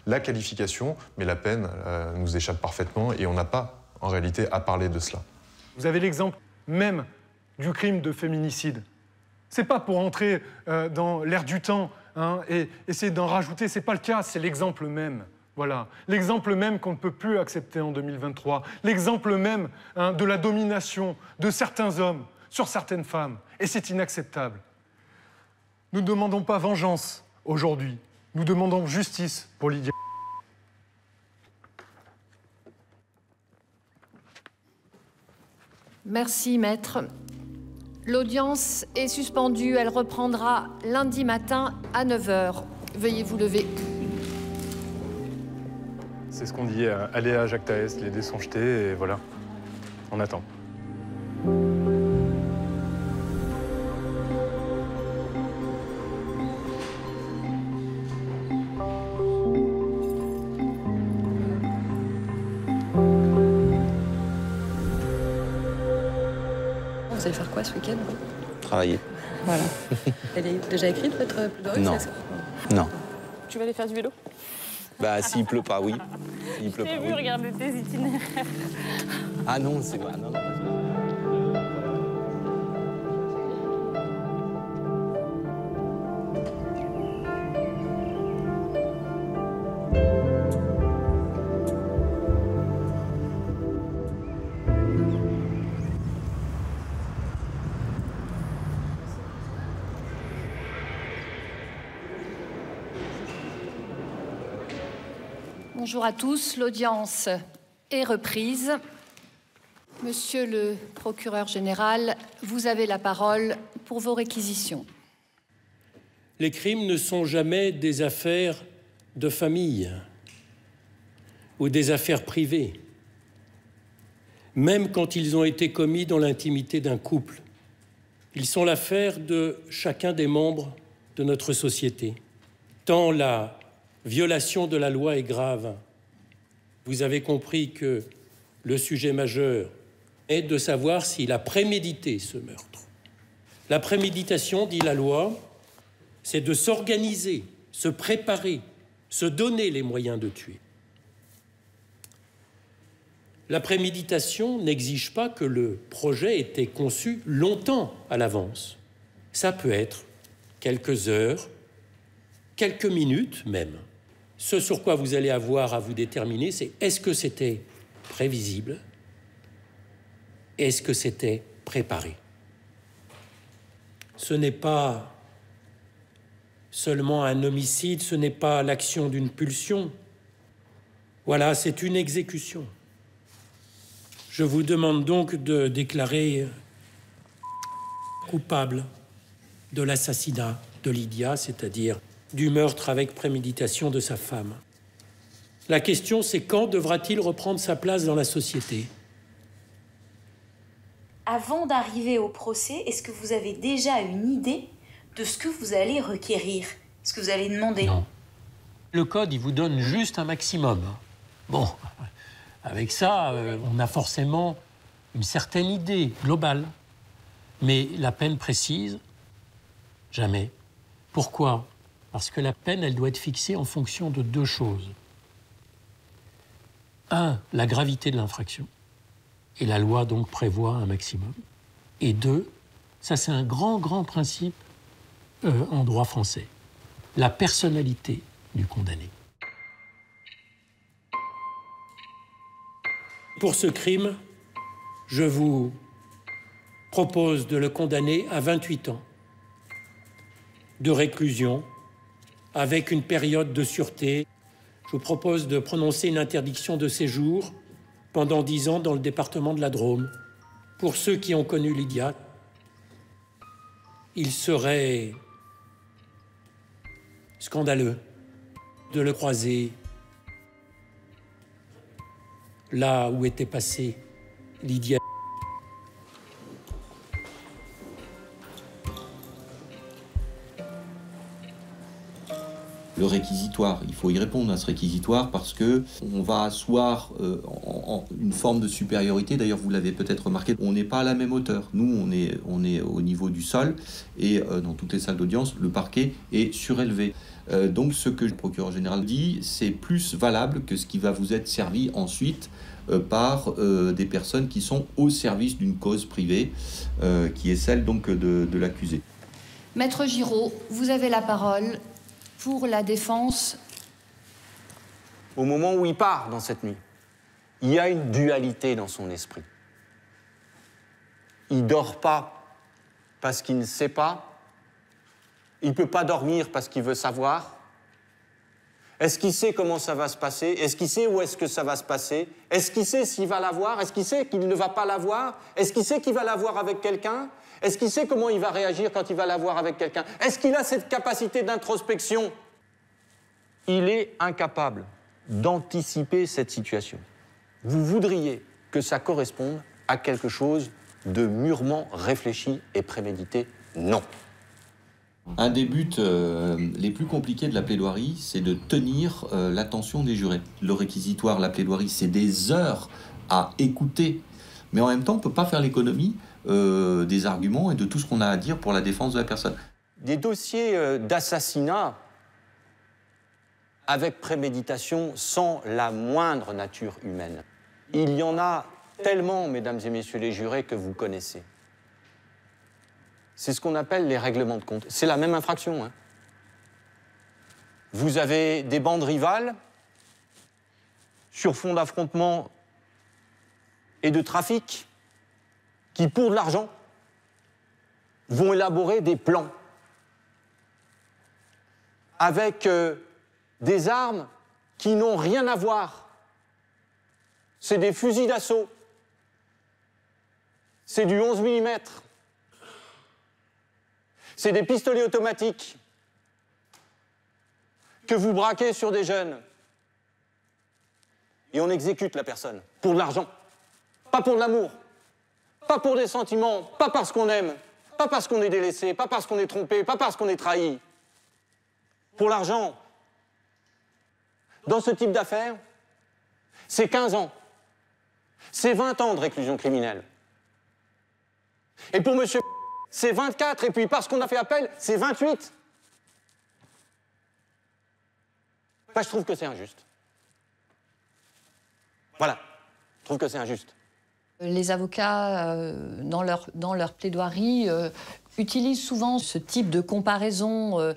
la qualification, mais la peine nous échappe parfaitement et on n'a pas, en réalité, à parler de cela. Vous avez l'exemple même du crime de féminicide. C'est pas pour entrer dans l'air du temps et essayer d'en rajouter, c'est pas le cas, c'est l'exemple même. Voilà, l'exemple même qu'on ne peut plus accepter en 2023, l'exemple même de la domination de certains hommes sur certaines femmes, et c'est inacceptable. Nous ne demandons pas vengeance aujourd'hui, nous demandons justice pour Lydia. Merci, maître. L'audience est suspendue. Elle reprendra lundi matin à 9 h. Veuillez vous lever. C'est ce qu'on dit, aller à Jacques Taès, les dés sont jetés et voilà, on attend. Vous allez faire quoi ce week-end? Travailler. Voilà. Elle est déjà écrite, votre plaidoirie? Non. Non. Tu vas aller faire du vélo? Bah, s'il pleut pas, oui. S'il pleut pas, J'ai vu, oui. regarde tes itinéraires. Ah non, c'est pas... Non, non. Bonjour à tous, l'audience est reprise. Monsieur le procureur général, vous avez la parole pour vos réquisitions. Les crimes ne sont jamais des affaires de famille ou des affaires privées, même quand ils ont été commis dans l'intimité d'un couple. Ils sont l'affaire de chacun des membres de notre société. Tant la violation de la loi est grave. Vous avez compris que le sujet majeur est de savoir s'il a prémédité ce meurtre. La préméditation, dit la loi, c'est de s'organiser, se préparer, se donner les moyens de tuer. La préméditation n'exige pas que le projet ait été conçu longtemps à l'avance. Ça peut être quelques heures, quelques minutes même. Ce sur quoi vous allez avoir à vous déterminer, c'est est-ce que c'était prévisible? Est-ce que c'était préparé? Ce n'est pas seulement un homicide, ce n'est pas l'action d'une pulsion. Voilà, c'est une exécution. Je vous demande donc de déclarer coupable de l'assassinat de Lydia, c'est-à-dire du meurtre avec préméditation de sa femme. La question, c'est quand devra-t-il reprendre sa place dans la société ? Avant d'arriver au procès, est-ce que vous avez déjà une idée de ce que vous allez requérir, ce que vous allez demander? Non. Le code, il vous donne juste un maximum. Bon, avec ça, on a forcément une certaine idée globale. Mais la peine précise, jamais. Pourquoi? Parce que la peine, elle doit être fixée en fonction de deux choses. Un, la gravité de l'infraction. Et la loi, donc, prévoit un maximum. Et deux, ça, c'est un grand principe en droit français. La personnalité du condamné. Pour ce crime, je vous propose de le condamner à 28 ans de réclusion avec une période de sûreté. Je vous propose de prononcer une interdiction de séjour pendant 10 ans dans le département de la Drôme. Pour ceux qui ont connu Lydia, il serait scandaleux de le croiser là où était passée Lydia. Le réquisitoire, il faut y répondre à ce réquisitoire parce que on va asseoir une forme de supériorité. D'ailleurs, vous l'avez peut-être remarqué, on n'est pas à la même hauteur. Nous, on est au niveau du sol et dans toutes les salles d'audience, le parquet est surélevé. Donc, ce que le procureur général dit, c'est plus valable que ce qui va vous être servi ensuite par des personnes qui sont au service d'une cause privée, qui est celle donc de l'accusé. Maître Giraud, vous avez la parole. Pour la défense. Au moment où il part dans cette nuit, il y a une dualité dans son esprit. Il ne dort pas parce qu'il ne sait pas. Il ne peut pas dormir parce qu'il veut savoir. Est-ce qu'il sait comment ça va se passer? Est-ce qu'il sait où est-ce que ça va se passer? Est-ce qu'il sait s'il va la voir? Est-ce qu'il sait qu'il ne va pas la voir? Est-ce qu'il sait qu'il va la voir avec quelqu'un? Est-ce qu'il sait comment il va réagir quand il va la voir avec quelqu'un? Est-ce qu'il a cette capacité d'introspection? Il est incapable d'anticiper cette situation. Vous voudriez que ça corresponde à quelque chose de mûrement réfléchi et prémédité? Non. Un des buts les plus compliqués de la plaidoirie, c'est de tenir l'attention des jurés. Le réquisitoire, la plaidoirie, c'est des heures à écouter. Mais en même temps, on ne peut pas faire l'économie des arguments et de tout ce qu'on a à dire pour la défense de la personne. Des dossiers d'assassinat avec préméditation sans la moindre nature humaine. Il y en a tellement, mesdames et messieurs les jurés, que vous connaissez. C'est ce qu'on appelle les règlements de compte. C'est la même infraction, hein. Vous avez des bandes rivales sur fond d'affrontement et de trafic qui, pour de l'argent, vont élaborer des plans avec des armes qui n'ont rien à voir. C'est des fusils d'assaut. C'est du 11 mm. C'est des pistolets automatiques que vous braquez sur des jeunes. Et on exécute la personne pour de l'argent, pas pour de l'amour. Pas pour des sentiments, pas parce qu'on aime, pas parce qu'on est délaissé, pas parce qu'on est trompé, pas parce qu'on est trahi. Pour l'argent. Dans ce type d'affaires, c'est 15 ans. C'est 20 ans de réclusion criminelle. Et pour monsieur, c'est 24, et puis parce qu'on a fait appel, c'est 28. Enfin, je trouve que c'est injuste. Voilà, je trouve que c'est injuste. Les avocats, dans leur plaidoirie, utilisent souvent ce type de comparaison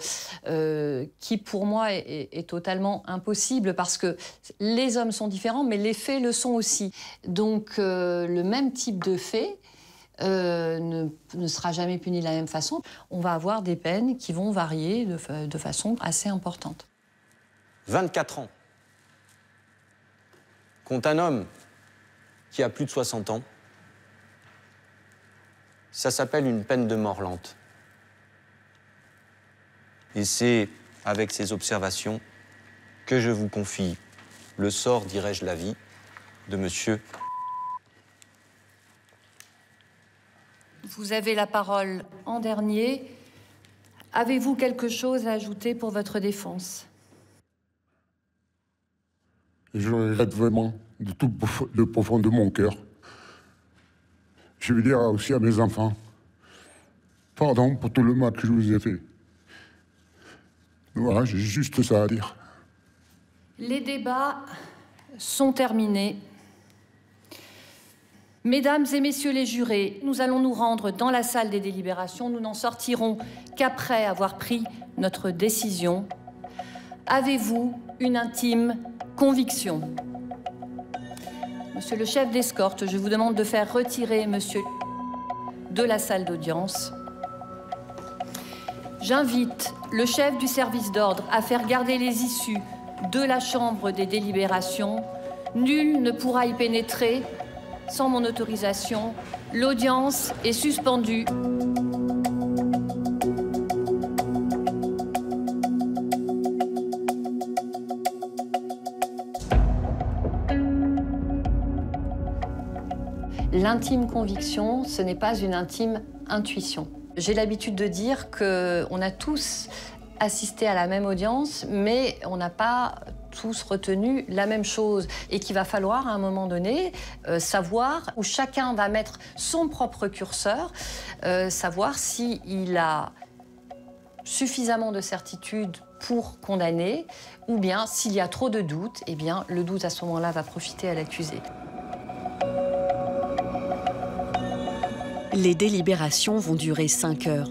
qui, pour moi, est totalement impossible parce que les hommes sont différents, mais les faits le sont aussi. Donc, le même type de fait ne sera jamais puni de la même façon. On va avoir des peines qui vont varier de façon assez importante. 24 ans. Contre un homme qui a plus de 60 ans, ça s'appelle une peine de mort lente. Et c'est avec ces observations que je vous confie le sort, dirais-je, la vie de monsieur. Vous avez la parole en dernier. Avez-vous quelque chose à ajouter pour votre défense? Je regrette vraiment de tout le profond de mon cœur. Je veux dire aussi à mes enfants, pardon pour tout le mal que je vous ai fait. Voilà, j'ai juste ça à dire. Les débats sont terminés. Mesdames et messieurs les jurés, nous allons nous rendre dans la salle des délibérations. Nous n'en sortirons qu'après avoir pris notre décision. Avez-vous une intime conviction? Monsieur le chef d'escorte, je vous demande de faire retirer monsieur de la salle d'audience. J'invite le chef du service d'ordre à faire garder les issues de la chambre des délibérations. Nul ne pourra y pénétrer sans mon autorisation. L'audience est suspendue. L'intime conviction, ce n'est pas une intime intuition. J'ai l'habitude de dire qu'on a tous assisté à la même audience, mais on n'a pas tous retenu la même chose et qu'il va falloir à un moment donné savoir, où chacun va mettre son propre curseur, savoir s'il a suffisamment de certitude pour condamner ou bien s'il y a trop de doutes, eh bien le doute à ce moment-là va profiter à l'accusé. Les délibérations vont durer 5 heures.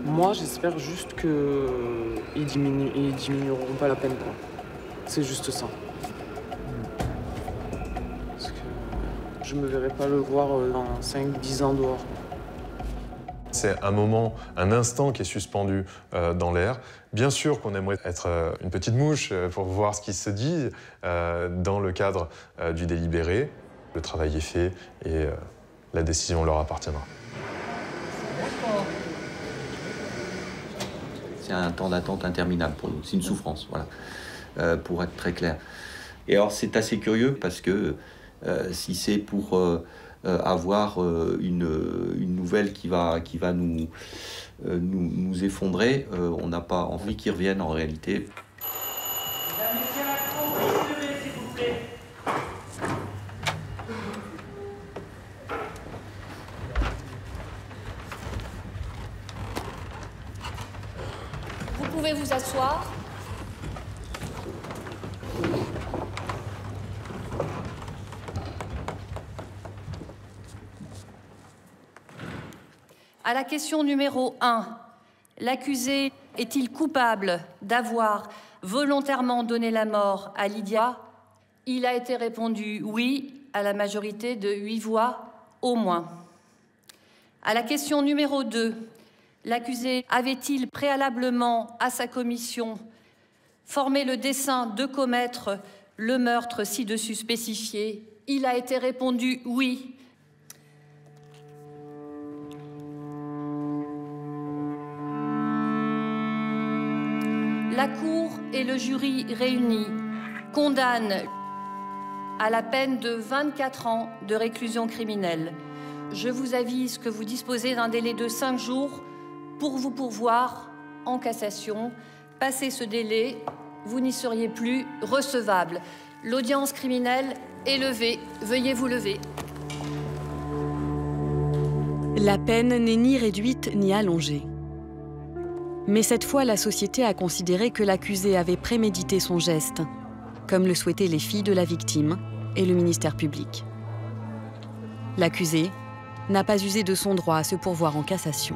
Moi, j'espère juste qu'ils diminueront pas la peine, quoi. C'est juste ça. Parce que je me verrai pas le voir dans 5-10 ans dehors. C'est un moment, un instant qui est suspendu dans l'air. Bien sûr qu'on aimerait être une petite mouche pour voir ce qui se dit dans le cadre du délibéré. Le travail est fait et la décision leur appartiendra. C'est un temps d'attente interminable pour nous, c'est une souffrance, voilà, pour être très clair. Et alors c'est assez curieux parce que si c'est pour avoir une nouvelle qui va nous effondrer, on n'a pas envie qu'ils reviennent en réalité. Vous pouvez vous asseoir. À la question numéro 1, l'accusé est-il coupable d'avoir volontairement donné la mort à Lydia? Il a été répondu oui à la majorité de 8 voix au moins. À la question numéro 2, l'accusé avait-il préalablement à sa commission formé le dessein de commettre le meurtre ci-dessus spécifié? Il a été répondu oui. La Cour et le jury réunis condamnent à la peine de 24 ans de réclusion criminelle. Je vous avise que vous disposez d'un délai de 5 jours pour vous pourvoir en cassation. Passé ce délai, vous n'y seriez plus recevable. L'audience criminelle est levée. Veuillez vous lever. La peine n'est ni réduite ni allongée. Mais cette fois, la société a considéré que l'accusé avait prémédité son geste, comme le souhaitaient les filles de la victime et le ministère public. L'accusé n'a pas usé de son droit à se pourvoir en cassation.